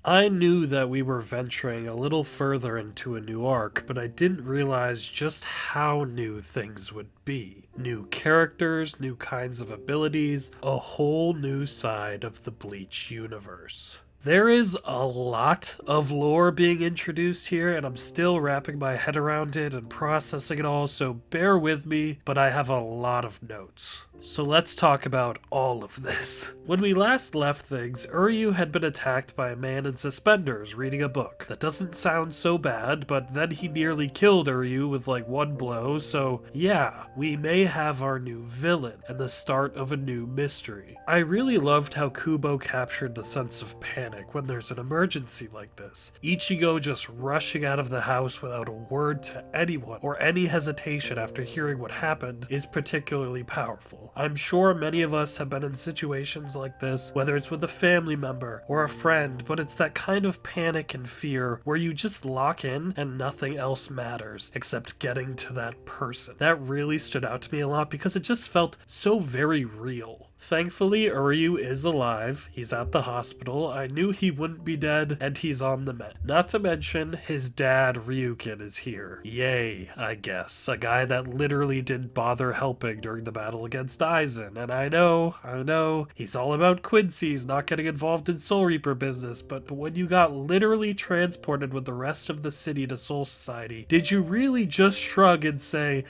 I knew that we were venturing a little further into a new arc, but I didn't realize just how new things would be. New characters, new kinds of abilities, a whole new side of the Bleach universe. There is a lot of lore being introduced here, and I'm still wrapping my head around it and processing it all, so bear with me, but I have a lot of notes. So let's talk about all of this. When we last left things, Uryu had been attacked by a man in suspenders reading a book. That doesn't sound so bad, but then he nearly killed Uryu with like one blow, so yeah, we may have our new villain and the start of a new mystery. I really loved how Kubo captured the sense of panic when there's an emergency like this. Ichigo just rushing out of the house without a word to anyone or any hesitation after hearing what happened is particularly powerful. I'm sure many of us have been in situations like this, whether it's with a family member or a friend, but it's that kind of panic and fear where you just lock in and nothing else matters except getting to that person. That really stood out to me a lot because it just felt so very real. Thankfully, Uryu is alive, he's at the hospital, I knew he wouldn't be dead, and he's on the mend. Not to mention, his dad, Ryukin, is here. Yay, I guess. A guy that literally didn't bother helping during the battle against Aizen, and I know, he's all about Quincy's not getting involved in Soul Reaper business, but when you got literally transported with the rest of the city to Soul Society, did you really just shrug and say,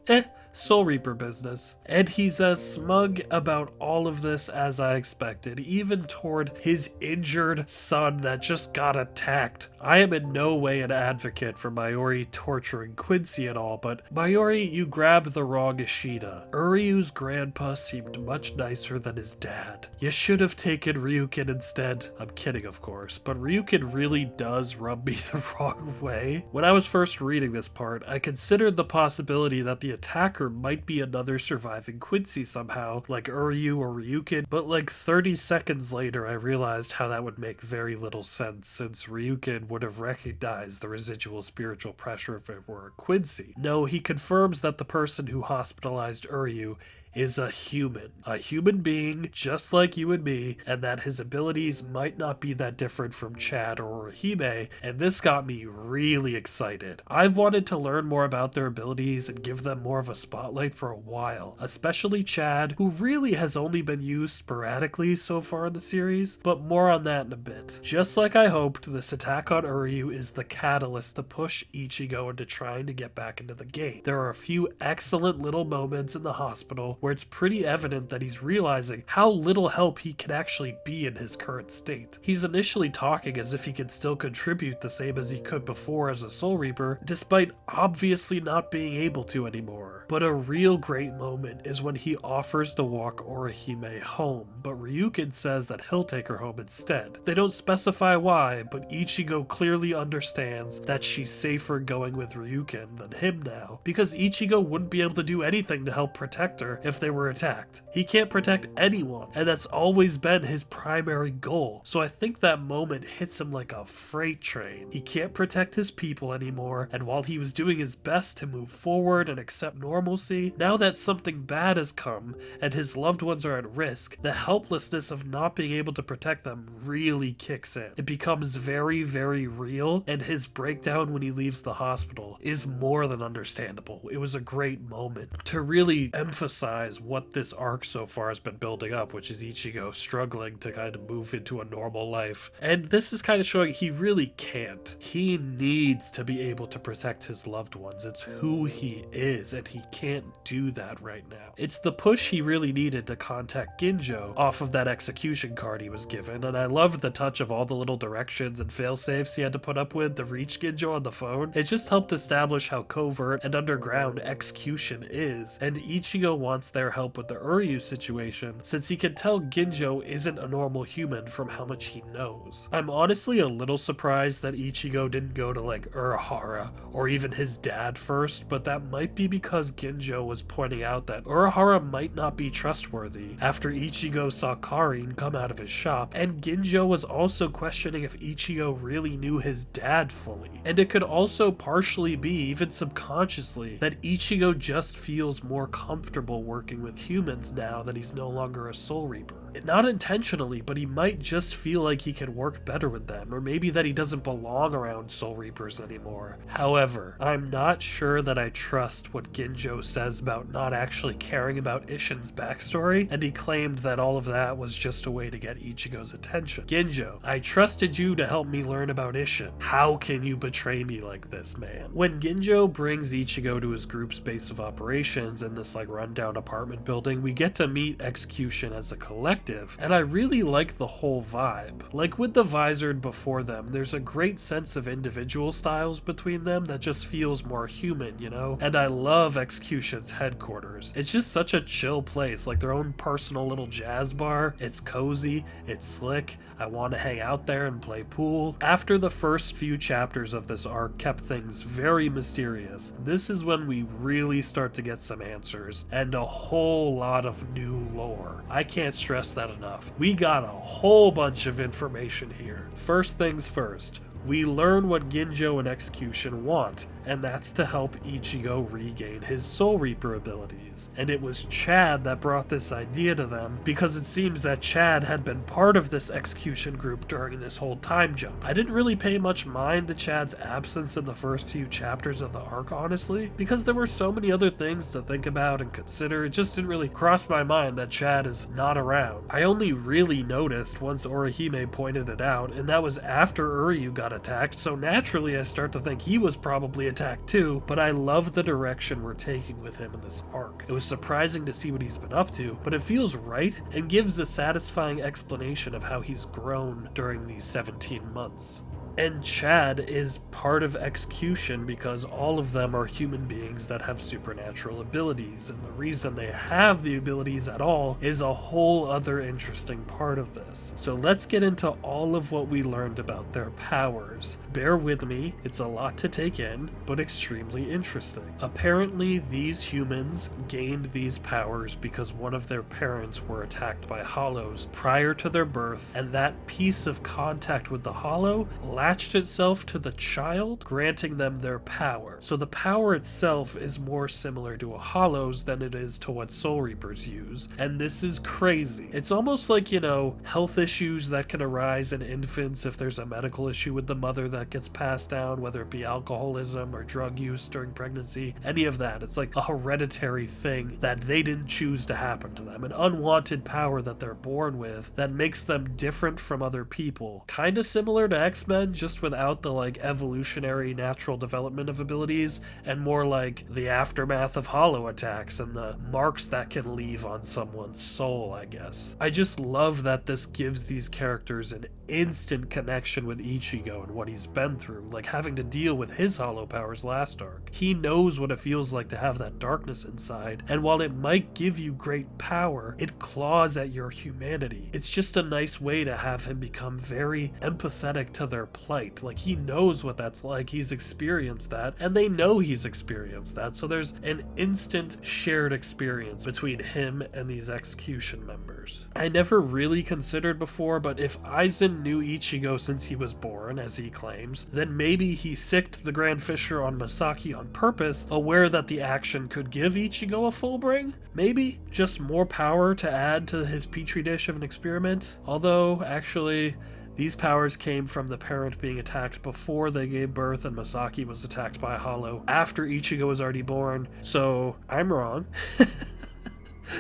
Soul Reaper business? And he's as smug about all of this as I expected, even toward his injured son that just got attacked. I am in no way an advocate for Mayuri torturing Quincy at all, but Mayuri, you grabbed the wrong Ishida. Uryu's grandpa seemed much nicer than his dad. You should have taken Ryukin instead. I'm kidding, of course, but Ryukin really does rub me the wrong way. When I was first reading this part, I considered the possibility that the attacker might be another surviving Quincy somehow, like Uryu or Ryukin, but like 30 seconds later I realized how that would make very little sense, since Ryukin would have recognized the residual spiritual pressure if it were Quincy. No, he confirms that the person who hospitalized Uryu is a human being just like you and me, and that his abilities might not be that different from Chad or Hime, and this got me really excited. I've wanted to learn more about their abilities and give them more of a spotlight for a while, especially Chad, who really has only been used sporadically so far in the series, but more on that in a bit. Just like I hoped, this attack on Uryu is the catalyst to push Ichigo into trying to get back into the game. There are a few excellent little moments in the hospital where it's pretty evident that he's realizing how little help he can actually be in his current state. He's initially talking as if he can still contribute the same as he could before as a Soul Reaper, despite obviously not being able to anymore. But a real great moment is when he offers to walk Orihime home, but Ryukin says that he'll take her home instead. They don't specify why, but Ichigo clearly understands that she's safer going with Ryukin than him now, because Ichigo wouldn't be able to do anything to help protect her if they were attacked. He can't protect anyone, and that's always been his primary goal. So I think that moment hits him like a freight train. He can't protect his people anymore, and while he was doing his best to move forward and accept normalcy, now that something bad has come and his loved ones are at risk, the helplessness of not being able to protect them really kicks in. It becomes very, very real, and his breakdown when he leaves the hospital is more than understandable. It was a great moment to really emphasize what this arc so far has been building up, which is Ichigo struggling to kind of move into a normal life. And this is kind of showing he really can't. He needs to be able to protect his loved ones. It's who he is, and he can't do that right now. It's the push he really needed to contact Ginjo off of that Xcution card he was given, and I loved the touch of all the little directions and failsafes he had to put up with to reach Ginjo on the phone. It just helped establish how covert and underground Xcution is, and Ichigo wants their help with the Uryu situation, since he can tell Ginjo isn't a normal human from how much he knows. I'm honestly a little surprised that Ichigo didn't go to like Urahara or even his dad first, but that might be because Ginjo was pointing out that Urahara might not be trustworthy after Ichigo saw Karin come out of his shop, and Ginjo was also questioning if Ichigo really knew his dad fully. And it could also partially be, even subconsciously, that Ichigo just feels more comfortable working working with humans now that he's no longer a Soul Reaper. Not intentionally, but he might just feel like he can work better with them, or maybe that he doesn't belong around Soul Reapers anymore. However, I'm not sure that I trust what Ginjo says about not actually caring about Isshin's backstory, and he claimed that all of that was just a way to get Ichigo's attention. Ginjo, I trusted you to help me learn about Isshin. How can you betray me like this, man? When Ginjo brings Ichigo to his group's base of operations in this rundown apartment building, we get to meet Xcution as a collective, and I really like the whole vibe. Like with the Visored before them, there's a great sense of individual styles between them that just feels more human, you know? And I love Xcution's headquarters. It's just such a chill place, like their own personal little jazz bar. It's cozy, it's slick, I want to hang out there and play pool. After the first few chapters of this arc kept things very mysterious, this is when we really start to get some answers, and a whole lot of new lore. I can't stress that enough. We got a whole bunch of information here. First things first, we learn what Ginjo and Xcution want, and that's to help Ichigo regain his Soul Reaper abilities. And it was Chad that brought this idea to them, because it seems that Chad had been part of this Xcution group during this whole time jump. I didn't really pay much mind to Chad's absence in the first few chapters of the arc, honestly, because there were so many other things to think about and consider. It just didn't really cross my mind that Chad is not around. I only really noticed once Orihime pointed it out, and that was after Uryu got attacked, so naturally I start to think he was probably attacked too, but I love the direction we're taking with him in this arc. It was surprising to see what he's been up to, but it feels right and gives a satisfying explanation of how he's grown during these 17 months. And Chad is part of Xcution because all of them are human beings that have supernatural abilities, and the reason they have the abilities at all is a whole other interesting part of this. So let's get into all of what we learned about their powers. Bear with me, it's a lot to take in, but extremely interesting. Apparently, these humans gained these powers because one of their parents were attacked by hollows prior to their birth, and that piece of contact with the hollow latched itself to the child, granting them their power. So the power itself is more similar to a hollow's than it is to what Soul Reapers use, and this is crazy. It's almost like, you know, health issues that can arise in infants if there's a medical issue with the mother that gets passed down, whether it be alcoholism or drug use during pregnancy, any of that. It's like a hereditary thing that they didn't choose to happen to them, an unwanted power that they're born with that makes them different from other people. Kinda similar to X-Men, just without the evolutionary natural development of abilities, and more like the aftermath of hollow attacks and the marks that can leave on someone's soul, I guess. I just love that this gives these characters an instant connection with Ichigo and what he's been through, like having to deal with his hollow powers last arc. He knows what it feels like to have that darkness inside, and while it might give you great power, it claws at your humanity. It's just a nice way to have him become very empathetic to their plight. Like, he knows what that's like, he's experienced that, and they know he's experienced that, so there's an instant shared experience between him and these Xcution members. I never really considered before, but if Aizen knew Ichigo since he was born, as he claims, then maybe he sicked the Grand Fisher on Masaki on purpose, aware that the action could give Ichigo a Fullbring? Maybe? Just more power to add to his petri dish of an experiment? Although, actually, these powers came from the parent being attacked before they gave birth, and Masaki was attacked by a hollow after Ichigo was already born, so I'm wrong.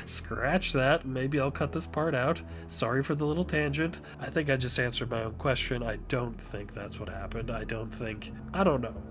Scratch that, maybe I'll cut this part out. Sorry for the little tangent. I think I just answered my own question. I don't think that's what happened. I don't know.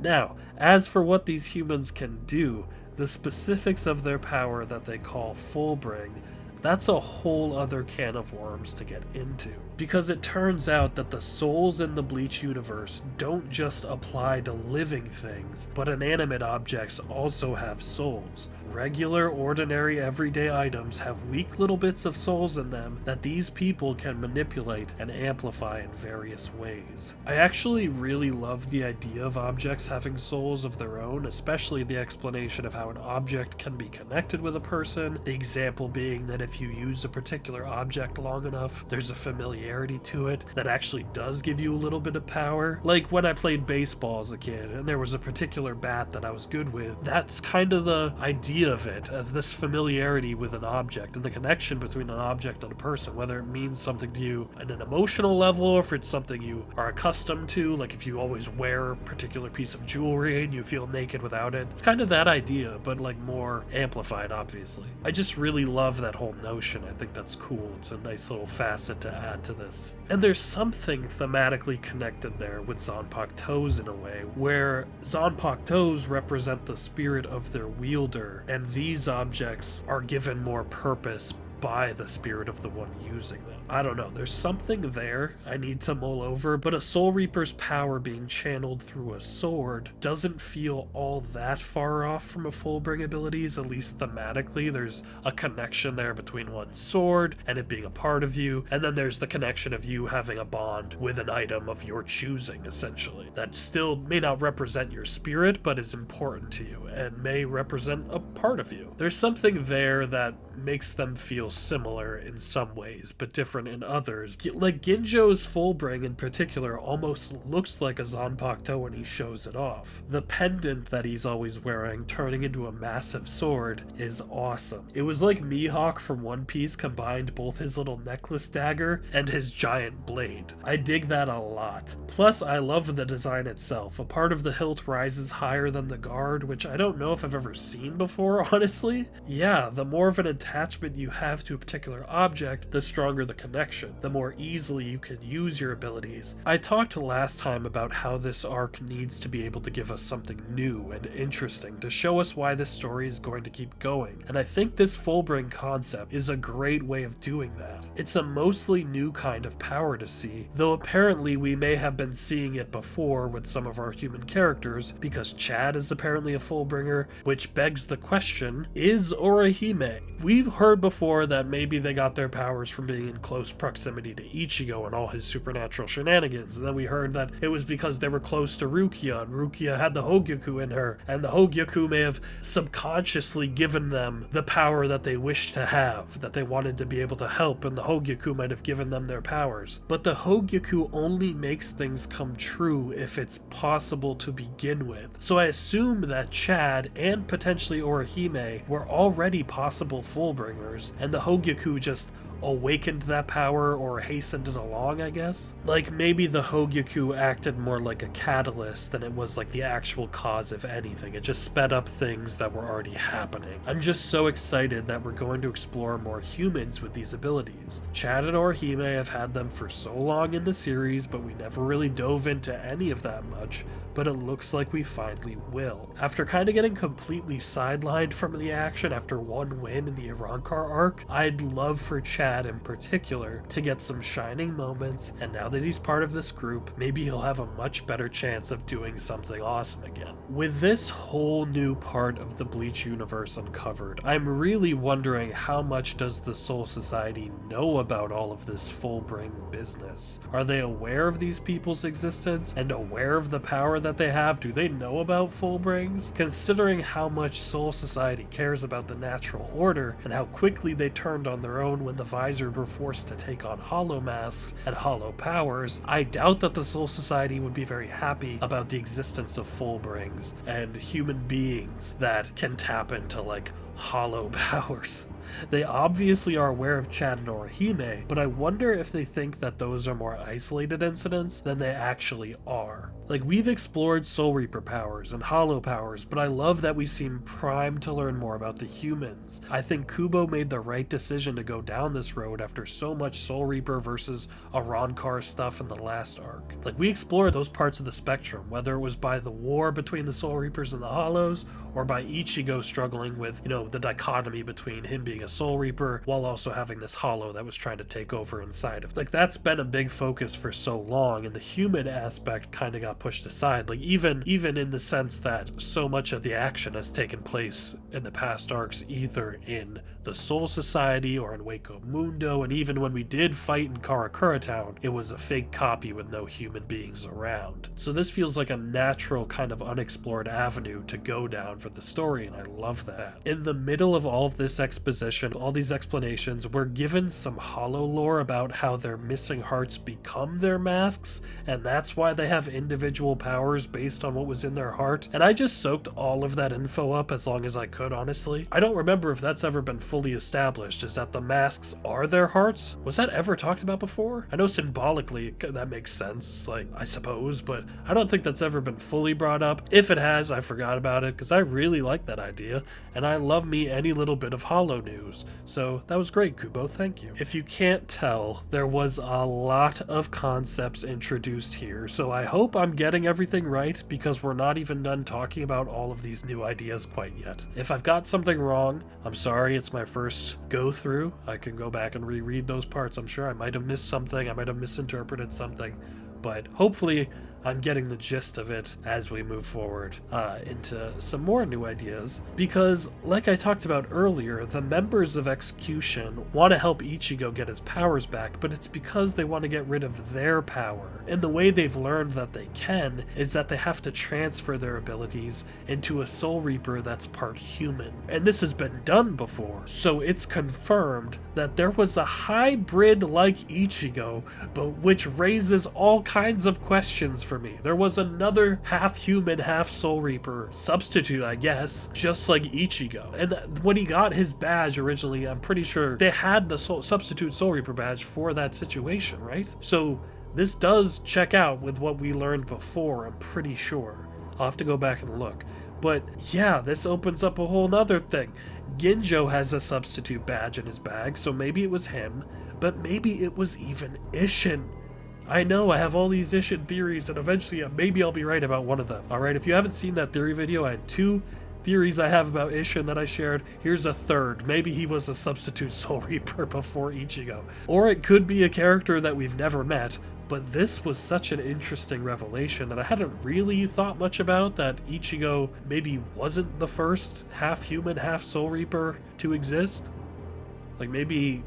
Now, as for what these humans can do, the specifics of their power that they call Fullbring, that's a whole other can of worms to get into. Because it turns out that the souls in the Bleach universe don't just apply to living things, but inanimate objects also have souls. Regular, ordinary, everyday items have weak little bits of souls in them that these people can manipulate and amplify in various ways. I actually really love the idea of objects having souls of their own, especially the explanation of how an object can be connected with a person, the example being that if if you use a particular object long enough, there's a familiarity to it that actually does give you a little bit of power. Like when I played baseball as a kid and there was a particular bat that I was good with, that's kind of the idea of it, of this familiarity with an object and the connection between an object and a person, whether it means something to you at an emotional level or if it's something you are accustomed to, like if you always wear a particular piece of jewelry and you feel naked without it. It's kind of that idea, but like more amplified, obviously. I just really love that whole notion. I think that's cool. It's a nice little facet to add to this. And there's something thematically connected there with Zanpakutos in a way, where Zanpakutos represent the spirit of their wielder, and these objects are given more purpose by the spirit of the one using them. I don't know, there's something there I need to mull over, but a Soul Reaper's power being channeled through a sword doesn't feel all that far off from a Fullbring abilities, at least thematically. There's a connection there between one's sword and it being a part of you, and then there's the connection of you having a bond with an item of your choosing, essentially, that still may not represent your spirit, but is important to you and may represent a part of you. There's something there that makes them feel similar in some ways, but different in others. Like Ginjo's Fullbring in particular almost looks like a Zanpakuto when he shows it off. The pendant that he's always wearing, turning into a massive sword, is awesome. It was like Mihawk from One Piece combined both his little necklace dagger and his giant blade. I dig that a lot. Plus, I love the design itself. A part of the hilt rises higher than the guard, which I don't know if I've ever seen before, honestly. Yeah, the more of an attachment you have to a particular object, the stronger the connection, the more easily you can use your abilities. I talked last time about how this arc needs to be able to give us something new and interesting to show us why this story is going to keep going, and I think this Fullbring concept is a great way of doing that. It's a mostly new kind of power to see, though apparently we may have been seeing it before with some of our human characters, because Chad is apparently a Fullbringer, which begs the question, is Orihime? We've heard before that maybe they got their powers from being in close proximity to Ichigo and all his supernatural shenanigans, and then we heard that it was because they were close to Rukia, and Rukia had the Hogyoku in her, and the Hogyoku may have subconsciously given them the power that they wished to have, that they wanted to be able to help, and the Hogyoku might have given them their powers. But the Hogyoku only makes things come true if it's possible to begin with. So I assume that Chad and potentially Orihime were already possible Fullbringers, and the Hogyoku just awakened that power or hastened it along, I guess. Like maybe the Hogyoku acted more like a catalyst than it was like the actual cause of anything. It just sped up things that were already happening. I'm just so excited that we're going to explore more humans with these abilities. Chad and Orihime have had them for so long in the series, but we never really dove into any of that much, but it looks like we finally will. After kind of getting completely sidelined from the action after one win in the Arrancar arc, I'd love for Chad in particular to get some shining moments, and now that he's part of this group, maybe he'll have a much better chance of doing something awesome again. With this whole new part of the Bleach universe uncovered, I'm really wondering how much does the Soul Society know about all of this Fullbring business? Are they aware of these people's existence and aware of the power that they have? Do they know about Fullbrings? Considering how much Soul Society cares about the natural order and how quickly they turned on their own when the Visored were forced to take on hollow masks and hollow powers, I doubt that the Soul Society would be very happy about the existence of Fullbrings and human beings that can tap into like hollow powers. They obviously are aware of Chad and Orihime, but I wonder if they think that those are more isolated incidents than they actually are. Like, we've explored Soul Reaper powers and hollow powers, but I love that we seem primed to learn more about the humans. I think Kubo made the right decision to go down this road after so much Soul Reaper versus Arrancar stuff in the last arc. Like, we explored those parts of the spectrum, whether it was by the war between the Soul Reapers and the Hollows, or by Ichigo struggling with, the dichotomy between him being a Soul Reaper while also having this Hollow that was trying to take over inside of. Like, that's been a big focus for so long, and the human aspect kind of got pushed aside. Like, even in the sense that so much of the action has taken place in the past arcs either in the Soul Society or in Waco Mundo, and even when we did fight in Karakura Town, it was a fake copy with no human beings around. So this feels like a natural kind of unexplored avenue to go down for the story, and I love that. In the middle of all of this exposition, all these explanations, we're given some hollow lore about how their missing hearts become their masks, and that's why they have individual powers based on what was in their heart. And I just soaked all of that info up as long as I could, honestly. I don't remember if that's ever been fully established, is that the masks are their hearts? Was that ever talked about before? I know symbolically that makes sense, like, I suppose, but I don't think that's ever been fully brought up. If it has, I forgot about it, because I really like that idea, and I love me any little bit of Hollow news. So that was great, Kubo, thank you. If you can't tell, there was a lot of concepts introduced here, so I hope I'm getting everything right, because we're not even done talking about all of these new ideas quite yet. If I've got something wrong, I'm sorry, it's my first go through. I can go back and reread those parts. I'm sure I might have missed something, I might have misinterpreted something, but hopefully I'm getting the gist of it as we move forward into some more new ideas, because like I talked about earlier, the members of Xcution want to help Ichigo get his powers back, but it's because they want to get rid of their power. And the way they've learned that they can is that they have to transfer their abilities into a Soul Reaper that's part human. And this has been done before, so it's confirmed that there was a hybrid like Ichigo, but which raises all kinds of questions for me. There was another half human, half Soul Reaper substitute, I guess, just like Ichigo. And when he got his badge originally, I'm pretty sure they had the substitute Soul Reaper badge for that situation, right? So this does check out with what we learned before, I'm pretty sure. I'll have to go back and look. But yeah, this opens up a whole nother thing. Ginjo has a substitute badge in his bag, so maybe it was him, but maybe it was even Isshin. I know I have all these Isshin theories, and eventually maybe I'll be right about one of them. Alright, if you haven't seen that theory video, I had 2 theories I have about Isshin that I shared. Here's a third. Maybe he was a substitute Soul Reaper before Ichigo. Or it could be a character that we've never met, but this was such an interesting revelation that I hadn't really thought much about, that Ichigo maybe wasn't the first half-human, half-Soul Reaper to exist. Like, maybe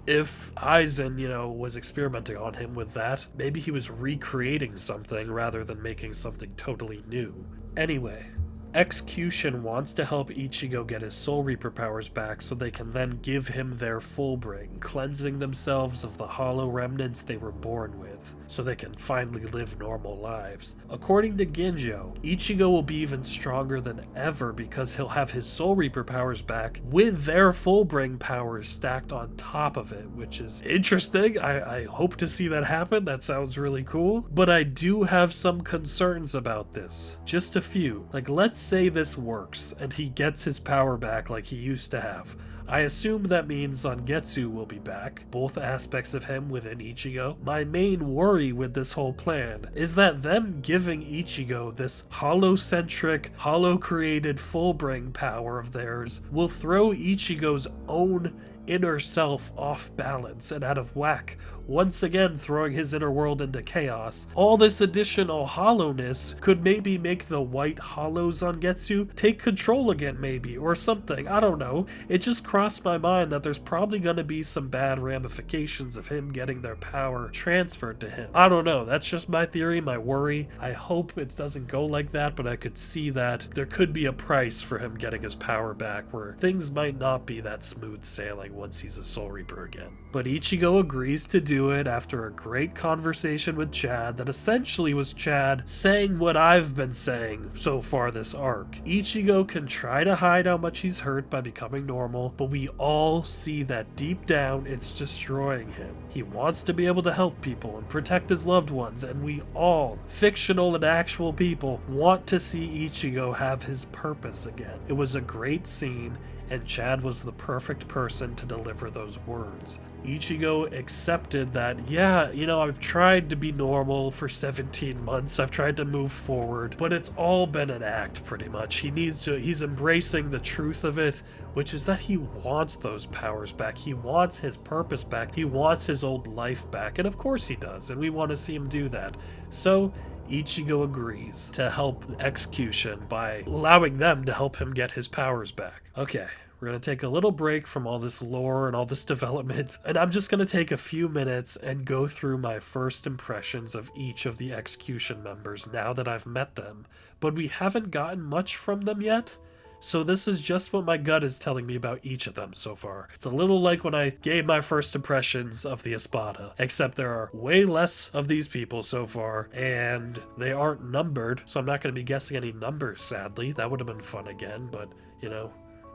if Aizen, was experimenting on him with that, maybe he was recreating something rather than making something totally new. Anyway, Xcution wants to help Ichigo get his Soul Reaper powers back so they can then give him their Fullbring, cleansing themselves of the hollow remnants they were born with, so they can finally live normal lives. According to Ginjo, Ichigo will be even stronger than ever because he'll have his Soul Reaper powers back with their Fullbring powers stacked on top of it, which is interesting. I hope to see that happen. That sounds really cool. But I do have some concerns about this. Just a few. Like, let's say this works and he gets his power back like he used to have. I assume that means Zangetsu will be back, both aspects of him within Ichigo. My main worry with this whole plan is that them giving Ichigo this hollow-centric, hollow-created Fullbring power of theirs will throw Ichigo's own inner self off balance and out of whack, once again throwing his inner world into chaos. All this additional hollowness could maybe make the white hollow Zangetsu take control again, maybe, or something. I don't know. It just crossed my mind that there's probably going to be some bad ramifications of him getting their power transferred to him. I don't know. That's just my theory, my worry. I hope it doesn't go like that, but I could see that there could be a price for him getting his power back where things might not be that smooth sailing once he's a Soul Reaper again. But Ichigo agrees to do it after a great conversation with Chad that essentially was Chad saying what I've been saying so far this arc. Ichigo can try to hide how much he's hurt by becoming normal, but we all see that deep down it's destroying him. He wants to be able to help people and protect his loved ones, and we all, fictional and actual people, want to see Ichigo have his purpose again. It was a great scene, and Chad was the perfect person to deliver those words. Ichigo accepted that, yeah, I've tried to be normal for 17 months, I've tried to move forward, but it's all been an act, pretty much. He's embracing the truth of it, which is that he wants those powers back, he wants his purpose back, he wants his old life back, and of course he does, and we want to see him do that. So Ichigo agrees to help Xcution by allowing them to help him get his powers back. Okay, we're going to take a little break from all this lore and all this development, and I'm just going to take a few minutes and go through my first impressions of each of the Xcution members now that I've met them, but we haven't gotten much from them yet. So this is just what my gut is telling me about each of them so far. It's a little like when I gave my first impressions of the Espada, except there are way less of these people so far, and they aren't numbered, so I'm not going to be guessing any numbers, sadly. That would have been fun again, but, you know,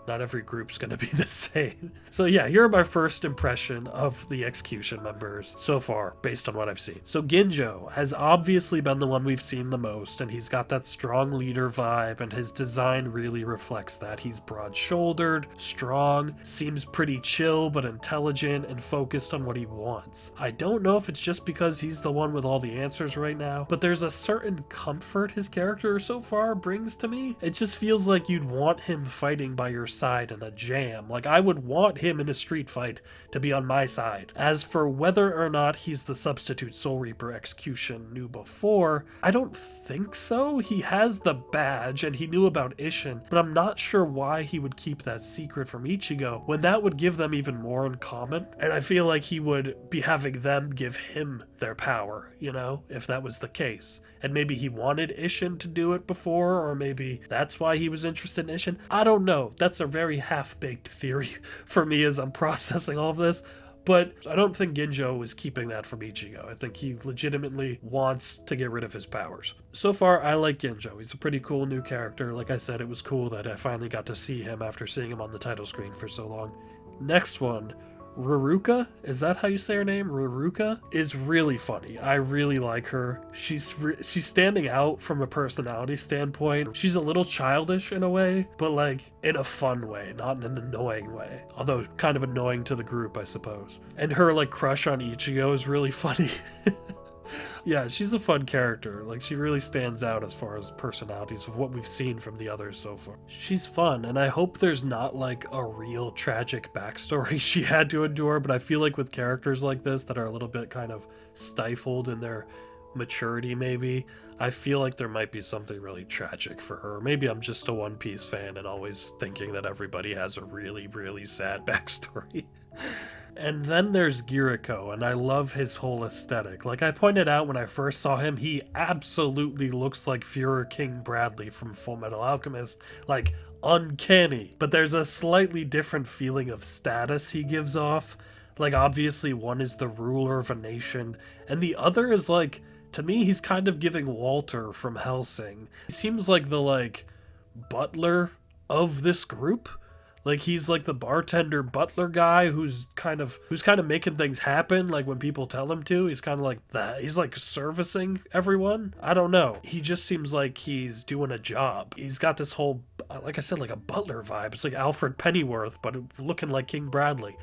not every group's going to be the same. So yeah, here are my first impression of the Xcution members so far, based on what I've seen. So Ginjo has obviously been the one we've seen the most, and he's got that strong leader vibe, and his design really reflects that. He's broad-shouldered, strong, seems pretty chill but intelligent and focused on what he wants. I don't know if it's just because he's the one with all the answers right now, but there's a certain comfort his character so far brings to me. It just feels like you'd want him fighting by your side in a jam. Like, I would want him in a street fight to be on my side. As for whether or not he's the substitute Soul Reaper Xcution knew before, I don't think so. He has the badge and he knew about Isshin, but I'm not sure why he would keep that secret from Ichigo when that would give them even more in common. And I feel like he would be having them give him their power, you know, if that was the case. And maybe he wanted Isshin to do it before, or maybe that's why he was interested in Isshin. I don't know. That's a very half-baked theory for me as I'm processing all of this. But I don't think Ginjo is keeping that from Ichigo. I think he legitimately wants to get rid of his powers. So far, I like Ginjo. He's a pretty cool new character. Like I said, it was cool that I finally got to see him after seeing him on the title screen for so long. Next one. Ruruka, is that how you say her name? Ruruka is really funny. I really like her. She's standing out from a personality standpoint. She's a little childish in a way, but like in a fun way, not in an annoying way. Although kind of annoying to the group, I suppose. And her like crush on Ichigo is really funny. Yeah, she's a fun character. Like, she really stands out as far as personalities of what we've seen from the others so far. She's fun, and I hope there's not, like, a real tragic backstory she had to endure, but I feel like with characters like this that are a little bit kind of stifled in their maturity, maybe, I feel like there might be something really tragic for her. Maybe I'm just a One Piece fan and always thinking that everybody has a really, really sad backstory. And then there's Giriko, and I love his whole aesthetic. Like I pointed out when I first saw him, he absolutely looks like Führer King Bradley from Fullmetal Alchemist. Like, uncanny. But there's a slightly different feeling of status he gives off. Like, obviously one is the ruler of a nation, and the other is like, to me, he's kind of giving Walter from Hellsing. He seems like the, like, butler of this group. Like, he's like the bartender butler guy who's kind of making things happen, like when people tell him to. He's kind of like that. He's like servicing everyone. I don't know. He just seems like he's doing a job. He's got this whole, like I said, like a butler vibe. It's like Alfred Pennyworth, but looking like King Bradley.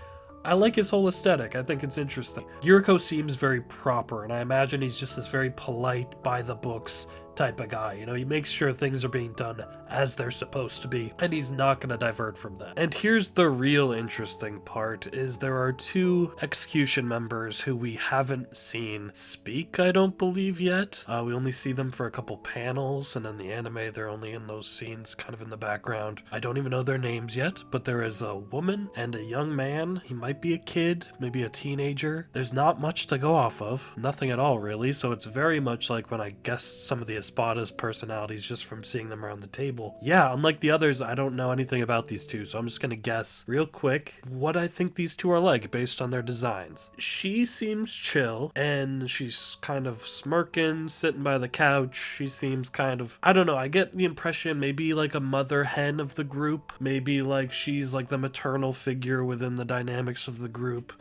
I like his whole aesthetic. I think it's interesting. Giriko seems very proper, and I imagine he's just this very polite, by the books type of guy. You know, he makes sure things are being done as they're supposed to be, and he's not going to divert from that. And here's the real interesting part, is there are two Xcution members who we haven't seen speak, I don't believe yet. We only see them for a couple panels, and in the anime they're only in those scenes kind of in the background. I don't even know their names yet, but there is a woman and a young man. He might be a kid, maybe a teenager. There's not much to go off of, nothing at all really, so it's very much like when I guessed some of the Espada's personalities just from seeing them around the table. Yeah, unlike the others, I don't know anything about these two, so I'm just gonna guess real quick what I think these two are like based on their designs. She seems chill, and she's kind of smirking, sitting by the couch. She seems kind of, I don't know, I get the impression maybe like a mother hen of the group. Maybe like she's like the maternal figure within the dynamics of the group.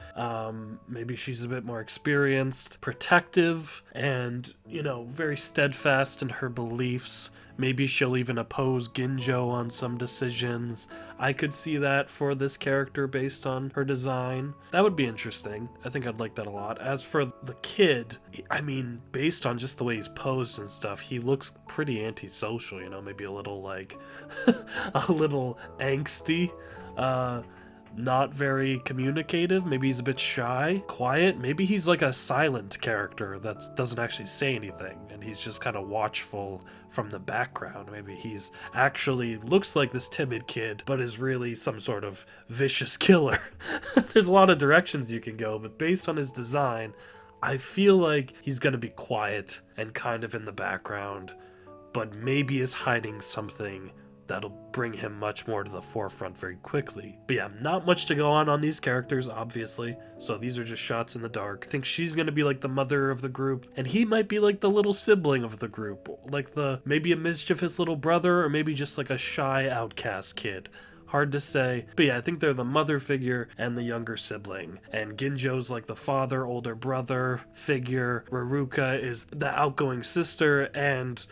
Maybe she's a bit more experienced, protective, and, you know, very steadfast in her beliefs. Maybe she'll even oppose Ginjo on some decisions. I could see that for this character based on her design. That would be interesting. I think I'd like that a lot. As for the kid, I mean, based on just the way he's posed and stuff, he looks pretty antisocial, you know, maybe a little like, a little angsty. Not very communicative. Maybe he's a bit shy, quiet. Maybe he's like a silent character that doesn't actually say anything, and he's just kind of watchful from the background. Maybe he's actually looks like this timid kid, but is really some sort of vicious killer. There's a lot of directions you can go, but based on his design, I feel like he's gonna be quiet and kind of in the background, but maybe is hiding something that'll bring him much more to the forefront very quickly. But yeah, not much to go on these characters, obviously. So these are just shots in the dark. I think she's gonna be like the mother of the group, and he might be like the little sibling of the group, like maybe a mischievous little brother, or maybe just like a shy outcast kid. Hard to say. But yeah, I think they're the mother figure and the younger sibling. And Ginjo's like the father, older brother figure. Raruka is the outgoing sister. And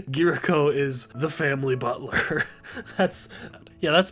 Giriko is the family butler. That's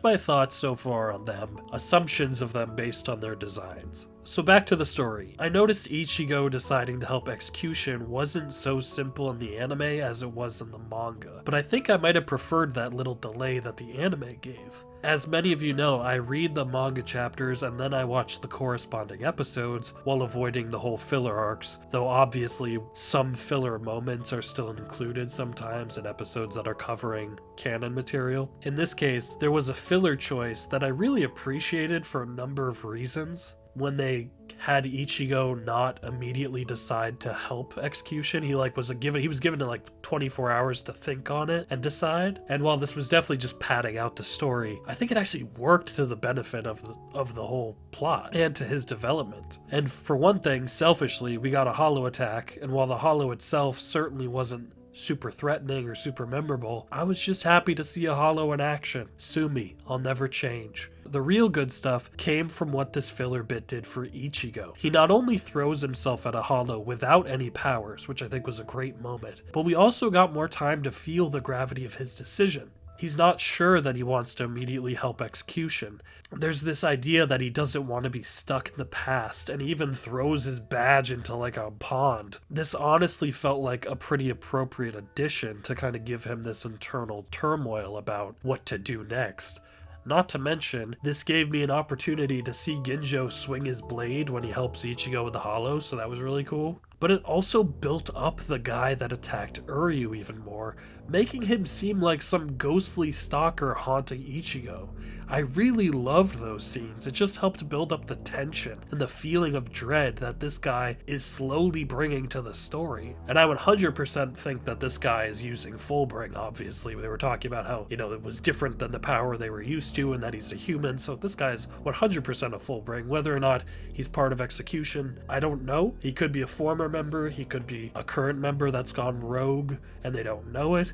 my thoughts so far on them. Assumptions of them based on their designs. So back to the story. I noticed Ichigo deciding to help Xcution wasn't so simple in the anime as it was in the manga, but I think I might have preferred that little delay that the anime gave. As many of you know, I read the manga chapters and then I watch the corresponding episodes while avoiding the whole filler arcs, though obviously some filler moments are still included sometimes in episodes that are covering canon material. In this case, there was a filler choice that I really appreciated for a number of reasons. When they had Ichigo not immediately decide to help Xcution, he was given 24 hours to think on it and decide. And while this was definitely just padding out the story, I think it actually worked to the benefit of the whole plot and to his development. And for one thing, selfishly, we got a hollow attack, and while the hollow itself certainly wasn't super threatening or super memorable, I was just happy to see a hollow in action. Sue me, I'll never change. The real good stuff came from what this filler bit did for Ichigo. He not only throws himself at a hollow without any powers, which I think was a great moment, but we also got more time to feel the gravity of his decision. He's not sure that he wants to immediately help Xcution. There's this idea that he doesn't want to be stuck in the past, and he even throws his badge into like a pond. This honestly felt like a pretty appropriate addition to kind of give him this internal turmoil about what to do next. Not to mention, this gave me an opportunity to see Ginjo swing his blade when he helps Ichigo with the hollow, so that was really cool. But it also built up the guy that attacked Uryu even more, making him seem like some ghostly stalker haunting Ichigo. I really loved those scenes. It just helped build up the tension and the feeling of dread that this guy is slowly bringing to the story. And I would 100% think that this guy is using Fullbring, obviously. They were talking about how, it was different than the power they were used to and that he's a human, so this guy's 100% a Fullbring. Whether or not he's part of Xcution, I don't know. He could be a former member, he could be a current member that's gone rogue and they don't know it.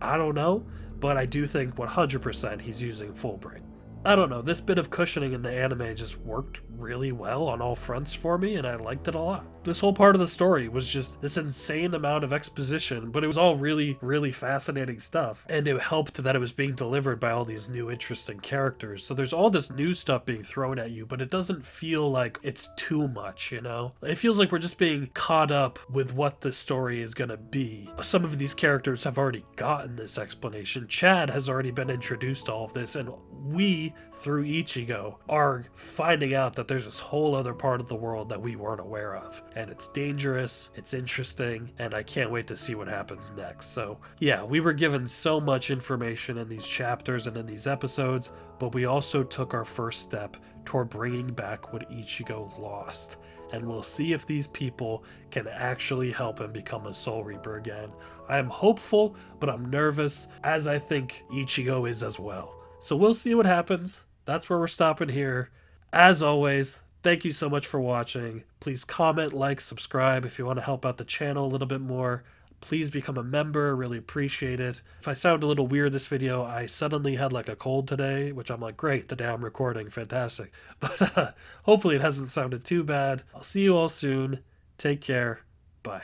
I don't know, but I do think 100% he's using Fullbring. I don't know, this bit of cushioning in the anime just worked really well on all fronts for me, and I liked it a lot. This whole part of the story was just this insane amount of exposition, but it was all really, really fascinating stuff. And it helped that it was being delivered by all these new interesting characters. So there's all this new stuff being thrown at you, but it doesn't feel like it's too much, It feels like we're just being caught up with what the story is gonna be. Some of these characters have already gotten this explanation. Chad has already been introduced to all of this, and we, through Ichigo, are finding out that there's this whole other part of the world that we weren't aware of. And it's dangerous, it's interesting, and I can't wait to see what happens next. So yeah, we were given so much information in these chapters and in these episodes, but we also took our first step toward bringing back what Ichigo lost. And we'll see if these people can actually help him become a Soul Reaper again. I am hopeful, but I'm nervous, as I think Ichigo is as well. So we'll see what happens. That's where we're stopping here. As always, thank you so much for watching. Please comment, like, subscribe if you want to help out the channel a little bit more. Please become a member, really appreciate it. If I sound a little weird this video, I suddenly had like a cold today, which I'm like, great, the day I'm recording, fantastic. But hopefully it hasn't sounded too bad. I'll see you all soon. Take care. Bye.